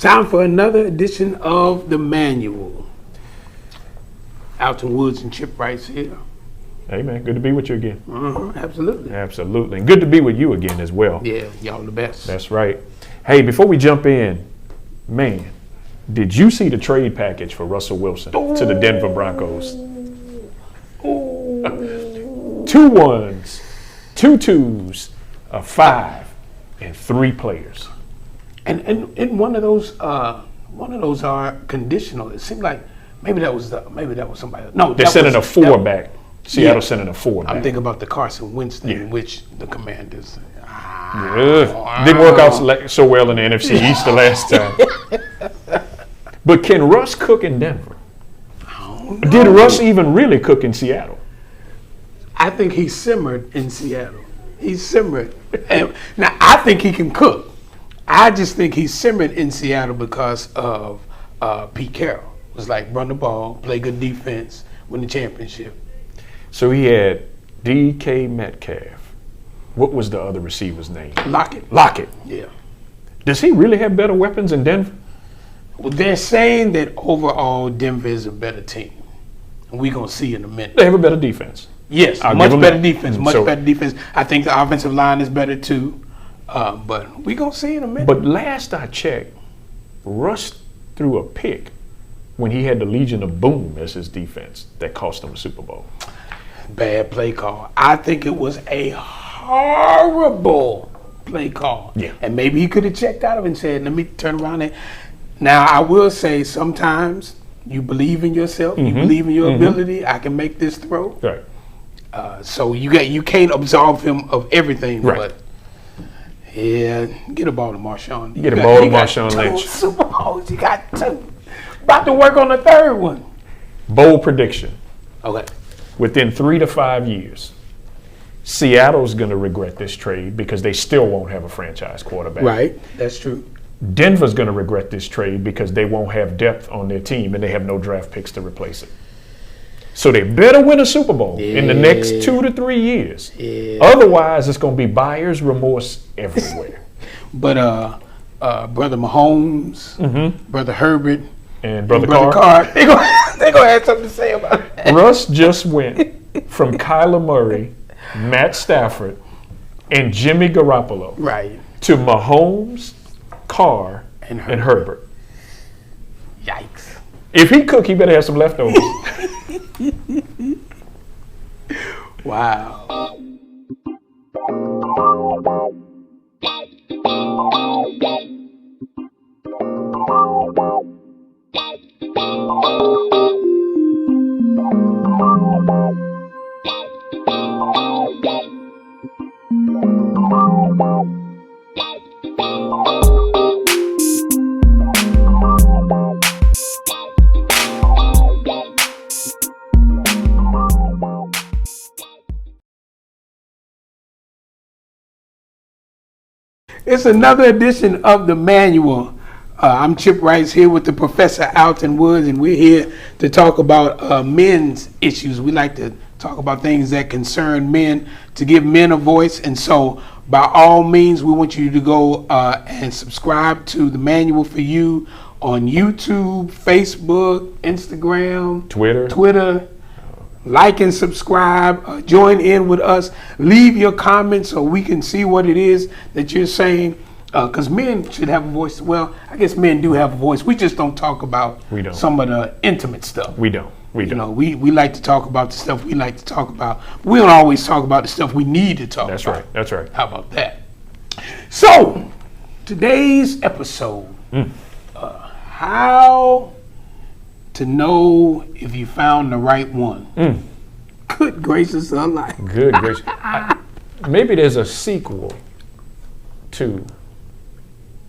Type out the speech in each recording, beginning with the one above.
time for another edition of the Manual. Alton Woods and Chip Rice here. Hey man, good to be with you again. Absolutely. Absolutely. And good to be with you again as well. Yeah, y'all the best. That's right. Hey, before we jump in, man, did you see the trade package for Russell Wilson to the Denver Broncos? 2 1s, 2 2s, a 5, and 3 players. And one of those are conditional. It seemed like maybe that was somebody else. No, they're sending a 4 back. Seattle's sending a 4 back. I'm thinking about the Carson Wentz thing, which the Commanders didn't work out so well in the NFC East the last time. But can Russ cook in Denver? Did Russ even really cook in Seattle? I think he simmered in Seattle. He simmered. And now I think he can cook. I just think he simmered in Seattle because of Pete Carroll. It was like run the ball, play good defense, win the championship. So he had DK Metcalf. What was the other receiver's name? Lockett. Yeah. Does he really have better weapons in Denver? Well, they're saying that overall Denver is a better team. And we're going to see in a minute. They have a better defense. Yes, much better defense. I think the offensive line is better too. But we're going to see in a minute. But last I checked, Russ threw a pick when he had the Legion of Boom as his defense that cost him a Super Bowl. Bad play call. I think it was a horrible play call. Yeah. And maybe he could have checked out of it and said, let me turn around and now I will say sometimes you believe in yourself, you believe in your ability, I can make this throw. Right. So you can't absolve him of everything, right. But yeah, get a ball to Marshawn. Get a ball to Marshawn Lynch. Super Bowls, you got 2. About to work on the 3rd one. Bold prediction. Okay. Within 3 to 5 years, Seattle's going to regret this trade because they still won't have a franchise quarterback. Right, that's true. Denver's going to regret this trade because they won't have depth on their team and they have no draft picks to replace it. So they better win a Super Bowl in the next 2 to 3 years. Yeah. Otherwise, it's going to be buyer's remorse everywhere. But Brother Mahomes, Brother Herbert, and Brother Carr, they're going to have something to say about it. Russ just went from Kyler Murray, Matt Stafford, and Jimmy Garoppolo to Mahomes, Carr, and Herbert. Yikes. If he cook, he better have some leftovers. Wow. It's another edition of the Manual. I'm Chip Rice here with the Professor Alton Woods, and we're here to talk about men's issues. We like to talk about things that concern men, to give men a voice. And so, by all means, we want you to go and subscribe to the Manual for You on YouTube, Facebook, Instagram, Twitter. Like and subscribe, join in with us, leave your comments so we can see what it is that you're saying, because men should have a voice. Well, I guess men do have a voice. We just don't talk about some of the intimate stuff. We don't. You know, we like to talk about the stuff we like to talk about. We don't always talk about the stuff we need to talk about. That's right. How about that? So, today's episode, how to know if you found the right one. Good gracious alive. Good gracious. Maybe there's a sequel to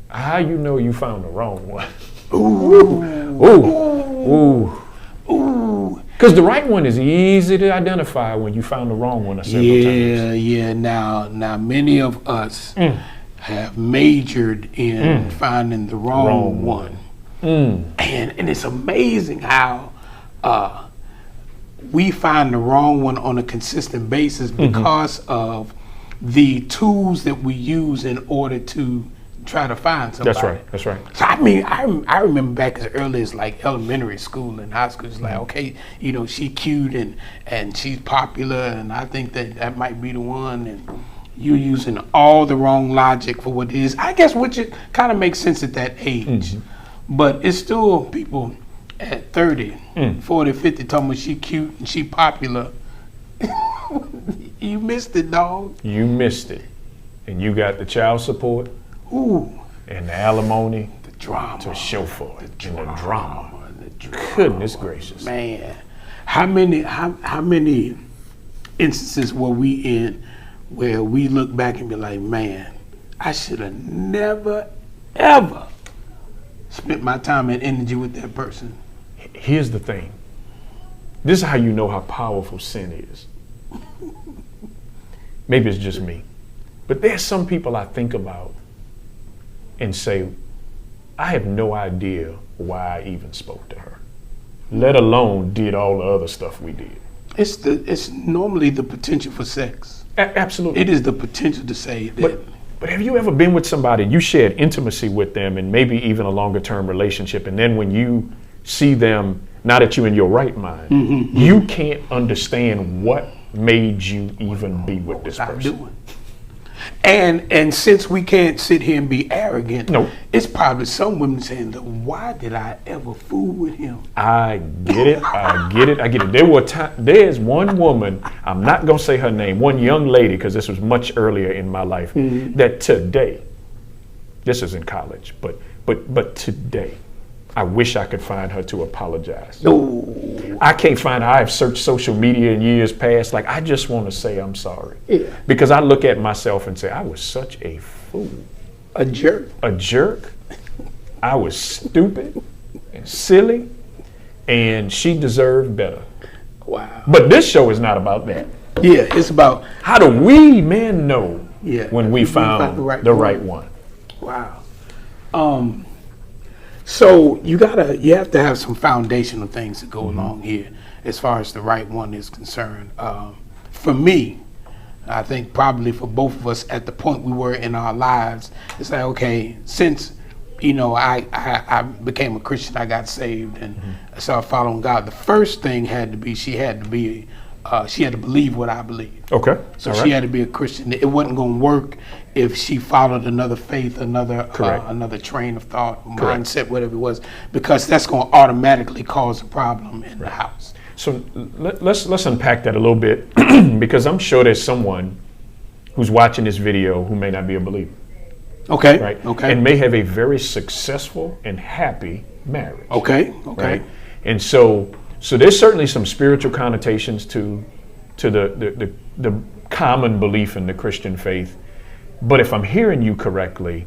how you know you found the wrong one. Ooh. Because the right one is easy to identify when you found the wrong one several times. Yeah. Now many of us have majored in finding the wrong one. And it's amazing how we find the wrong one on a consistent basis because of the tools that we use in order to try to find somebody. That's right. That's right. So I mean, I remember back as early as like elementary school and high school. It's like, okay, she cute and she's popular, and I think that might be the one. And you're using all the wrong logic for what it is. I guess which it kind of makes sense at that age, but it's still people at 30, 40, 50 talking about she cute and she popular. You missed it, dog. You missed it, and you got the child support. Ooh. And the alimony, the drama to show for it, and the drama. drama. Goodness gracious, man! How many instances were we in where we look back and be like, man, I should have never ever spent my time and energy with that person. Here's the thing. This is how you know how powerful sin is. Maybe it's just me, but there's some people I think about and say, I have no idea why I even spoke to her, let alone did all the other stuff we did. It's normally the potential for sex. Absolutely. It is the potential to say that. But have you ever been with somebody, you shared intimacy with them and maybe even a longer term relationship, and then when you see them, now that you're in your right mind, you can't understand what made you even be with this person. And since we can't sit here and be arrogant, no, it's probably some women saying, why did I ever fool with him? I get it. I get it. There's one woman, I'm not going to say her name, one young lady, because this was much earlier in my life, that today, this is in college, but today, I wish I could find her to apologize. No. I can't find her. I've searched social media in years past. Like, I just want to say I'm sorry. Yeah. Because I look at myself and say, I was such a fool. A jerk. A jerk. I was stupid and silly, and she deserved better. Wow. But this show is not about that. Yeah, it's about how do we men know when we found the right one. Wow. So you have to have some foundational things to go along here as far as the right one is concerned. For me, I think probably for both of us at the point we were in our lives, it's like, okay, since I became a Christian, I got saved and I started following God. The first thing had to be she had to believe what I believe. Okay. So she had to be a Christian. It wasn't going to work if she followed another faith, another train of thought, mindset, whatever it was, because that's going to automatically cause a problem in the house. So let's unpack that a little bit, because I'm sure there's someone who's watching this video who may not be a believer. Okay. Right. Okay. And may have a very successful and happy marriage. Okay. Okay. Right? And so there's certainly some spiritual connotations to the common belief in the Christian faith. But if I'm hearing you correctly,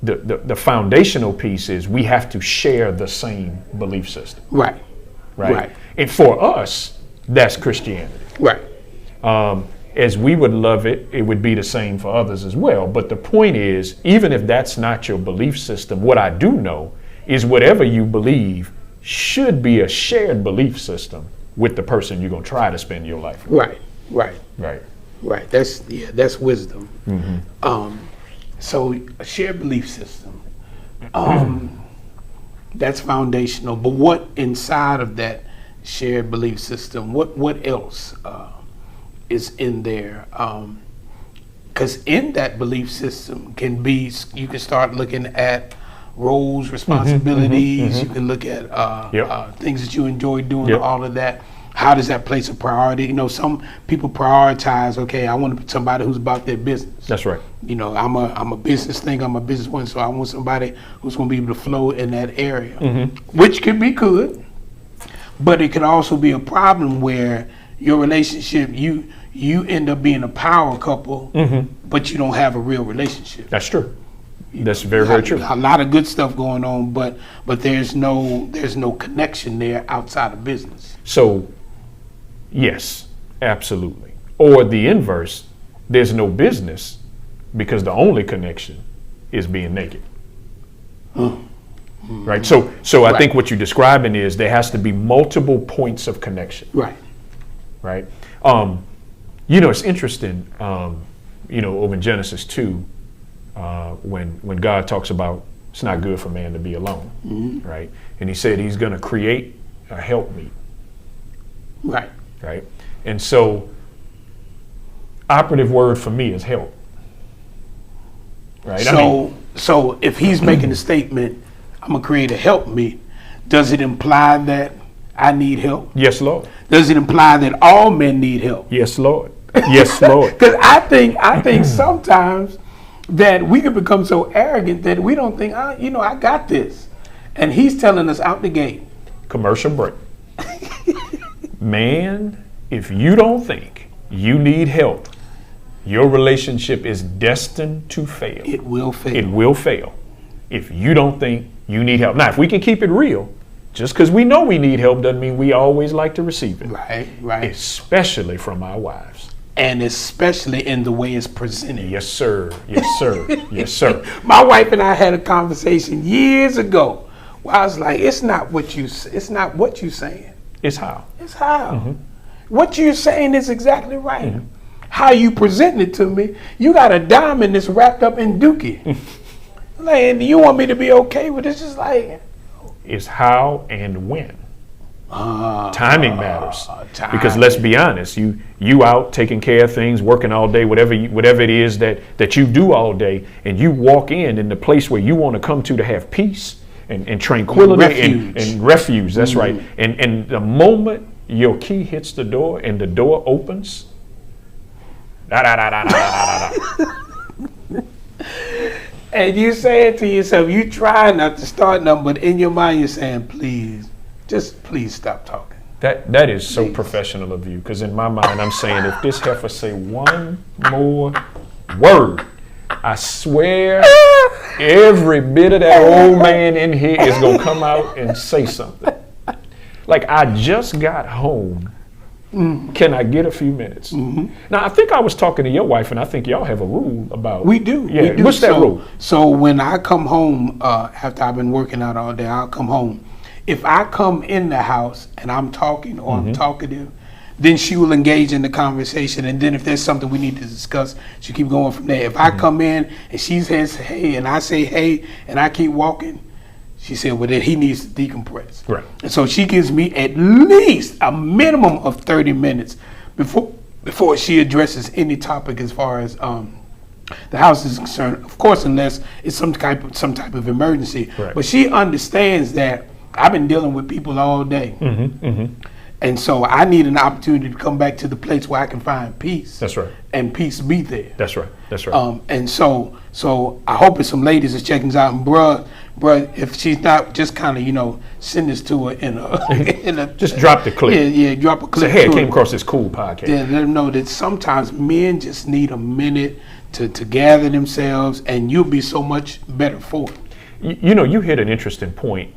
the foundational piece is we have to share the same belief system. Right. And for us, that's Christianity. Right. As we would love it, it would be the same for others as well. But the point is, even if that's not your belief system, what I do know is whatever you believe should be a shared belief system with the person you're going to try to spend your life with. Right. That's wisdom. So a shared belief system, that's foundational. But what inside of that shared belief system, what else is in there? Because in that belief system you can start looking at roles, responsibilities. You can look at things that you enjoy doing, all of that. How does that place a priority? Some people prioritize, okay, I want somebody who's about their business. That's right. I'm a business thing, I'm a businesswoman, so I want somebody who's going to be able to flow in that area, which could be good, but it could also be a problem where your relationship, you end up being a power couple, but you don't have a real relationship. That's true. That's very, very true. A lot of good stuff going on, but there's no connection there outside of business. So, yes, absolutely. Or the inverse, there's no business because the only connection is being naked. Right? So I think what you're describing is there has to be multiple points of connection. Right? It's interesting, over in Genesis 2, when God talks about it's not good for man to be alone, right? And he said he's going to create a helpmeet. Right. Right. And so operative word for me is help. Right. So if he's making a statement, I'm going to create a help me, does it imply that I need help? Yes, Lord. Does it imply that all men need help? Yes, Lord. Yes, Lord. Because I think sometimes that we can become so arrogant that we don't think, I got this. And he's telling us out the gate. Commercial break. Man, if you don't think you need help, your relationship is destined to fail. It will fail. It will fail if you don't think you need help. Now, if we can keep it real, just because we know we need help doesn't mean we always like to receive it. Right. Especially from our wives. And especially in the way it's presented. Yes, sir. Yes, sir. Yes, sir. My wife and I had a conversation years ago where I was like, it's not what you're saying. It's how. It's how. What you're saying is exactly right. How you presenting it to me, you got a diamond that's wrapped up in dookie. Like, you want me to be okay with it? It's just like, it's how and when. Timing matters. Because let's be honest, you out taking care of things, working all day, whatever it is that you do all day, and you walk in the place where you want to come to have peace and tranquility and refuge. That's right. And the moment your key hits the door and the door opens, and you say it to yourself, you try not to start nothing, but in your mind you're saying, please stop talking. That is so professional of you, because in my mind I'm saying, if this heifer say one more word, I swear every bit of that old man in here is going to come out and say something. Like, I just got home. Can I get a few minutes? Now, I think I was talking to your wife, and I think y'all have a rule about... We do. Yeah, we do. What's that rule? So when I come home, after I've been working out all day, I'll come home. If I come in the house and I'm talking or I'm talkative, then she will engage in the conversation. And then if there's something we need to discuss, she'll keep going from there. If I come in and she says, hey, and I say, hey, and I keep walking, she said, well, then he needs to decompress. Right. And so she gives me at least a minimum of 30 minutes before she addresses any topic as far as the house is concerned. Of course, unless it's some type of emergency. Right. But she understands that I've been dealing with people all day. And so I need an opportunity to come back to the place where I can find peace. That's right. And peace be there. That's right. That's right. And so I hope if some ladies is checking this out, and bruh, if she's not, just kind of, send this to her in a just drop the clip. Yeah, drop a clip. Say, hey, I came across this cool podcast. Yeah, let them know that sometimes men just need a minute to gather themselves, and you'll be so much better for it. You hit an interesting point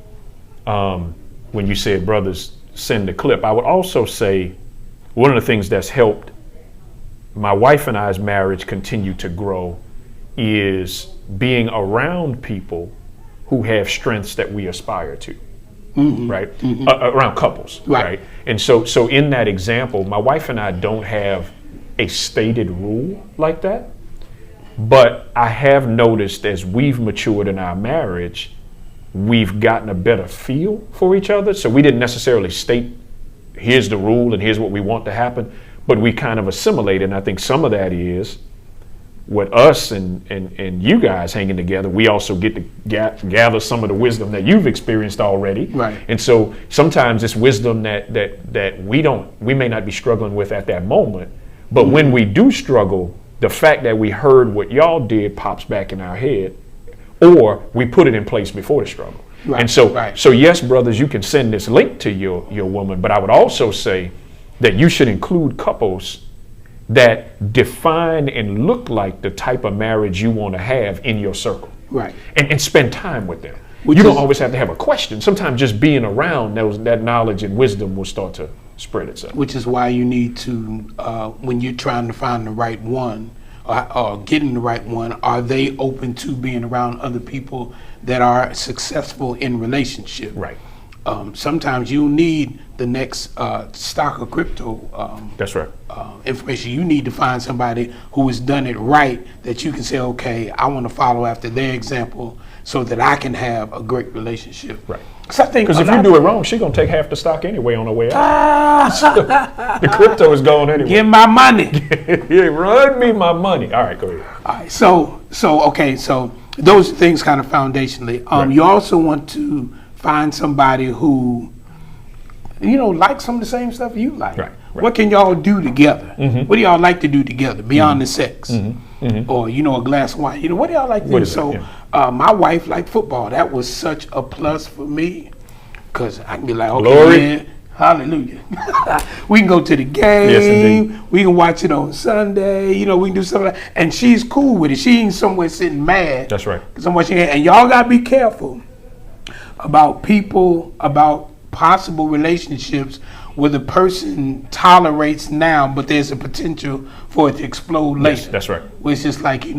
when you said brothers send the clip. I would also say one of the things that's helped my wife and I's marriage continue to grow is being around people who have strengths that we aspire to, right? Around couples, right? And so in that example, my wife and I don't have a stated rule like that, but I have noticed as we've matured in our marriage, we've gotten a better feel for each other. So we didn't necessarily state, here's the rule and here's what we want to happen, but we kind of assimilated. And I think some of that is with us and you guys hanging together, we also get to gather some of the wisdom that you've experienced already. Right. And so sometimes it's wisdom that we may not be struggling with at that moment, but when we do struggle, the fact that we heard what y'all did pops back in our head, or we put it in place before the struggle. Right. And so yes, brothers, you can send this link to your woman, but I would also say that you should include couples that define and look like the type of marriage you want to have in your circle. Right. And spend time with them. You don't always have to have a question. Sometimes just being around that knowledge and wisdom will start to spread itself. Which is why you need to, when you're trying to find the right one, or getting the right one, are they open to being around other people that are successful in relationship? Right. sometimes you need the next stock or crypto That's right. information. You need to find somebody who has done it right, that you can say, okay, I want to follow after their example so that I can have a great relationship. Right. Because If you do it wrong, she's going to take half the stock anyway on her way out. The crypto is gone anyway. Give my money. Yeah, run me my money. All right, go ahead. All right, so those things kind of foundationally. Right. You also want to find somebody who, likes some of the same stuff you like. Right. What can y'all do together? What do y'all like to do together beyond the sex? Or a glass of wine? What do y'all like to What do? is it? So my wife liked football. That was such a plus for me, because I can be like, okay, Glory. man, hallelujah. We can go to the game. Yes, indeed. We can watch it on Sunday. We can do something like that. And she's cool with it. She ain't somewhere sitting mad. That's right. So much, and y'all got to be careful about possible relationships where the person tolerates now, but there's a potential for it to explode later. Yes, that's right. Where it's just like, That's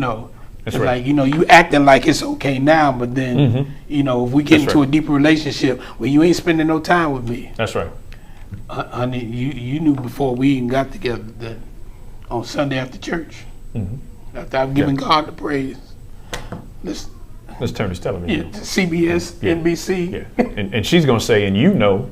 it's right. like, you acting like it's okay now, but then, if we get That's into right. a deeper relationship, well, you ain't spending no time with me. That's right. Honey, you knew before we even got together that on Sunday after church, after I've given God the praise, let's Let's turn this television. CBS, NBC. Yeah. And she's going to say, and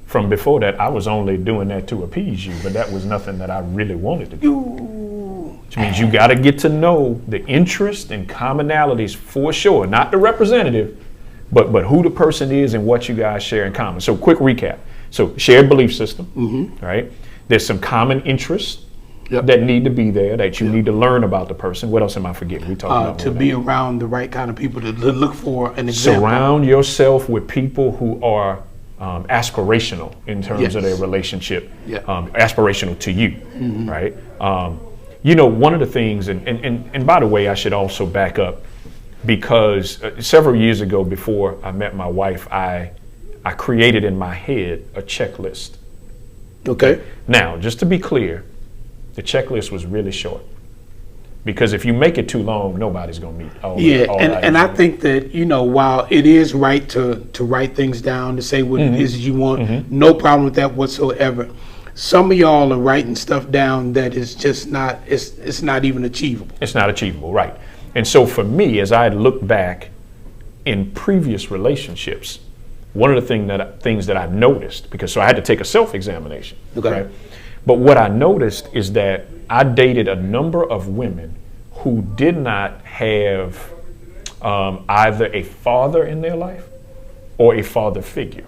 from before that, I was only doing that to appease you, but that was nothing that I really wanted to do. Which means you got to get to know the interest and commonalities for sure, not the representative, but who the person is and what you guys share in common. So quick recap. So shared belief system, right? There's some common interests that need to be there, that you need to learn about the person. What else am I forgetting? We talked about To be around the right kind of people to look for an example. Surround yourself with people who are aspirational in terms of their relationship, aspirational to you, right? One of the things, and by the way, I should also back up, because several years ago, before I met my wife, I created in my head a checklist. Okay. Now, just to be clear, the checklist was really short, because if you make it too long, nobody's going to meet all and I think that, while it is right to write things down, to say what it is you want, no problem with that whatsoever. Some of y'all are writing stuff down that is just not, it's not even achievable. It's not achievable, right. And so for me, as I look back in previous relationships, one of the things that I noticed, because I had to take a self-examination, right? But what I noticed is that I dated a number of women who did not have either a father in their life or a father figure,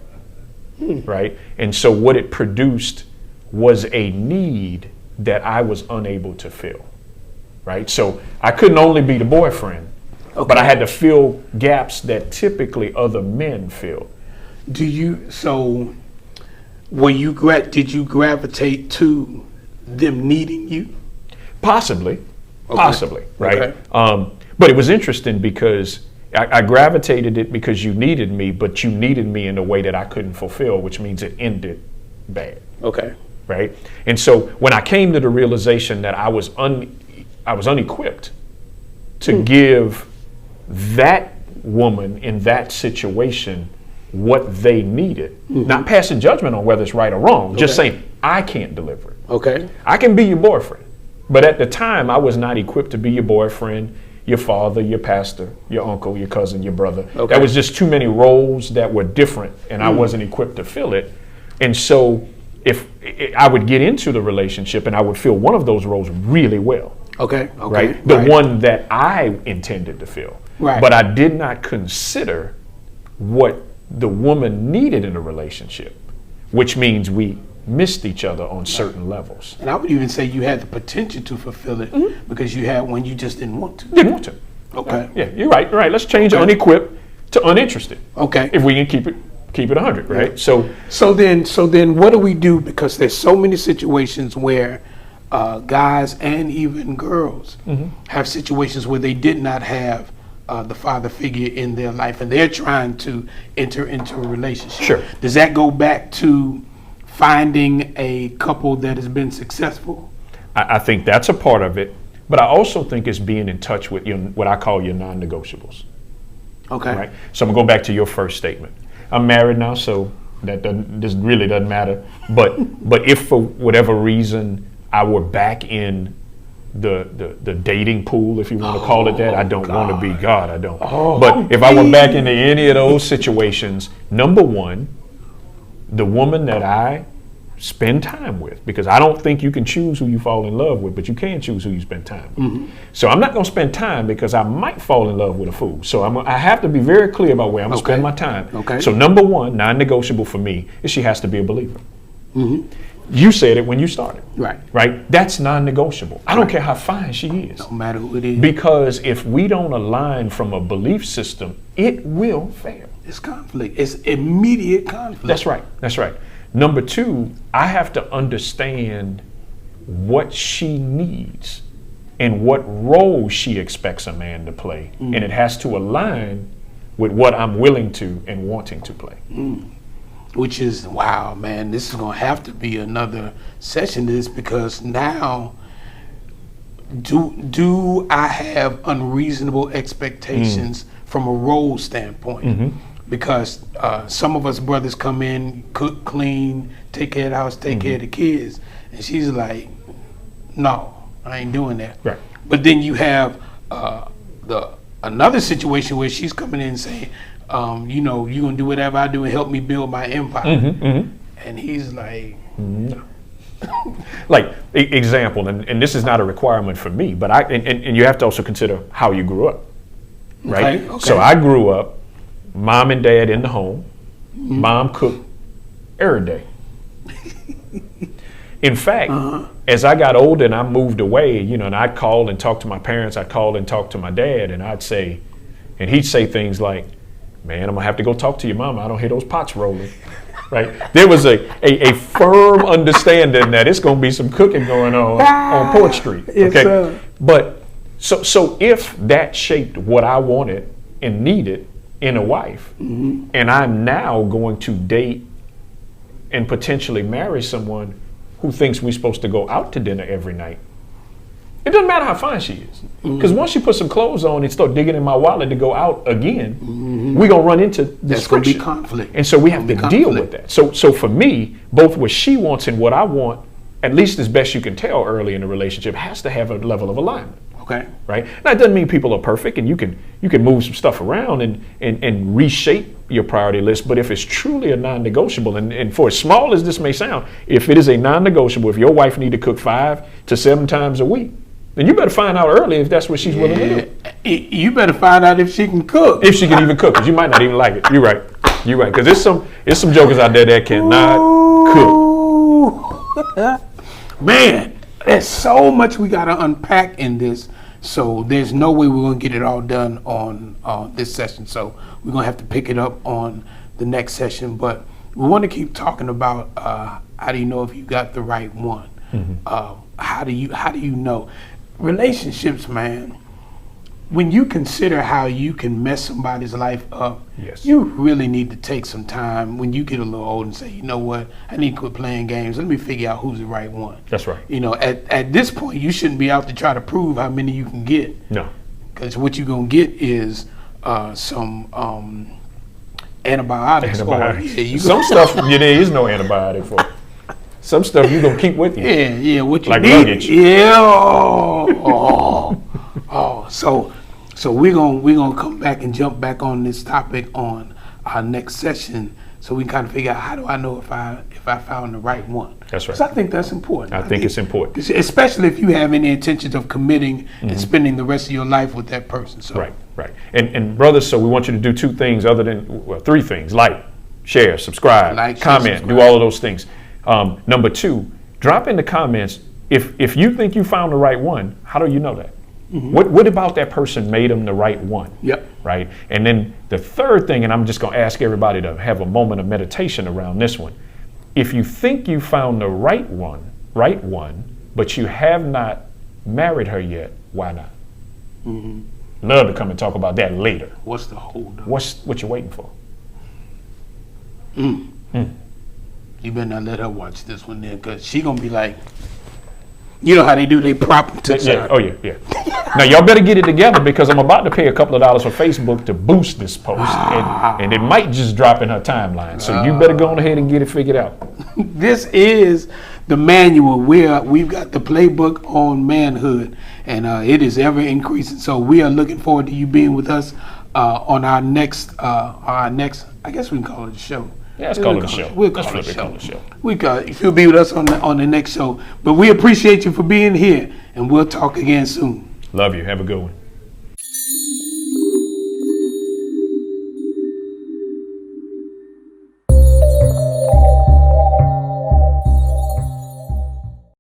right? And so what it produced was a need that I was unable to fill, right? So I couldn't only be the boyfriend, but I had to fill gaps that typically other men fill. Did you gravitate to them needing you? Possibly, right? Okay. But it was interesting because I gravitated it because you needed me, but you needed me in a way that I couldn't fulfill, which means it ended bad. Okay. Right? And so when I came to the realization that I was unequipped to give that woman in that situation what they needed, not passing judgment on whether it's right or wrong, just saying, I can't deliver it. Okay. I can be your boyfriend. But at the time, I was not equipped to be your boyfriend, your father, your pastor, your uncle, your cousin, your brother. Okay. That was just too many roles that were different, and I wasn't equipped to fill it. And so if I would get into the relationship and I would fill one of those roles really well. Okay. Right? The one that I intended to fill. Right. But I did not consider what the woman needed in a relationship, which means we missed each other on certain levels. And I would even say you had the potential to fulfill it because you had one you just didn't want to. Didn't want to. Okay. Yeah, you're right. Right. Let's change unequipped to uninterested. Okay. If we can keep it 100, right? Yeah. So then what do we do? Because there's so many situations where guys and even girls have situations where they did not have the father figure in their life, and they're trying to enter into a relationship. Sure. Does that go back to finding a couple that has been successful? I think that's a part of it, but I also think it's being in touch with what I call your non-negotiables. Okay. Right. So I'm gonna go back to your first statement. I'm married now, so This really doesn't matter. But if for whatever reason I were back in the dating pool, if you want to call it that, I don't want to be God. I don't. But if I went back into any of those situations, number one, the woman that I spend time with, because I don't think you can choose who you fall in love with, but you can choose who you spend time with. So I'm not going to spend time because I might fall in love with a fool. So I have to be very clear about where I'm going to spend my time. Okay. So number one, non-negotiable for me, is she has to be a believer. You said it when you started. Right? That's non-negotiable. I don't care how fine she is. No matter who it is. Because if we don't align from a belief system, it will fail. It's conflict. It's immediate conflict. That's right. Number two, I have to understand what she needs and what role she expects a man to play. And it has to align with what I'm willing to and wanting to play. Which is, wow, man, this is going to have to be another session to this, because now do I have unreasonable expectations from a role standpoint? Because some of us brothers come in, cook, clean, take care of the house, take care of the kids, and she's like, no, I ain't doing that. Right. But then you have another situation where she's coming in and saying, you know, you're gonna do whatever I do and help me build my empire. And he's like, no. Like example, and this is not a requirement for me, but and you have to also consider how you grew up, right? Okay. So I grew up, mom and dad in the home. Mom cooked every day. In fact, as I got older and I moved away, you know, and I'd call and talk to my parents, I'd call and talk to my dad, and I'd say, and he'd say things like, man, I'm gonna have to go talk to your mama. I don't hear those pots rolling. Right? There was a firm understanding that it's gonna be some cooking going on Port Street. Okay. But so if that shaped what I wanted and needed in a wife, and I'm now going to date and potentially marry someone who thinks we're supposed to go out to dinner every night, it doesn't matter how fine she is. Because once she puts some clothes on and start digging in my wallet to go out again, we're going to run into this friction. Be conflict. And so we have to deal with that. So for me, both what she wants and what I want, at least as best you can tell early in the relationship, has to have a level of alignment. Okay. Right? Now, it doesn't mean people are perfect, and you can move some stuff around and reshape your priority list. But if it's truly a non-negotiable, and for as small as this may sound, if it is a non-negotiable, if your wife need to cook 5 to 7 times a week, then you better find out early if that's what she's willing to do. You better find out if she can cook. If she can even cook, because you might not even like it. You're right. Because there's some jokers out there that cannot cook. Man, there's so much we got to unpack in this. So there's no way we're going to get it all done on this session. So we're going to have to pick it up on the next session. But we want to keep talking about how do you know if you got the right one? How do you know? Relationships, man, when you consider how you can mess somebody's life up, you really need to take some time when you get a little old and say, you know what, I need to quit playing games. Let me figure out who's the right one. That's right. You know, at this point, you shouldn't be out to try to prove how many you can get. No. Because what you're going to get is some antibiotics. Some stuff there is no antibiotic for. Some stuff you're going to keep with you. Yeah, what you like need. Luggage. Yeah. So we're gonna come back and jump back on this topic on our next session, so we can kind of figure out how do I know if I found the right one. That's right. So I think that's important. I think it's important, especially if you have any intentions of committing and spending the rest of your life with that person. So right. And brothers, so we want you to do 2 things other than 3 things: like, share, subscribe, comment, do all of those things. Number 2, drop in the comments if you think you found the right one. How do you know that? What about that person made them the right one? Yep. Right. And then the third thing, and I'm just going to ask everybody to have a moment of meditation around this one. If you think you found the right one, but you have not married her yet, why not? Love to come and talk about that later. What's the hold up? What you waiting for? You better not let her watch this one then, because she gonna be like, you know how they do, they prop them to the side. Oh yeah. Now y'all better get it together because I'm about to pay a couple of dollars for Facebook to boost this post, and it might just drop in her timeline. So you better go on ahead and get it figured out. This is the manual. We've got the playbook on manhood, and it is ever increasing. So we are looking forward to you being with us on our next. I guess we can call it a show. Yeah, let's call it a show. We'll call it a show. If you'll be with us on the next show. But we appreciate you for being here, and we'll talk again soon. Love you. Have a good one.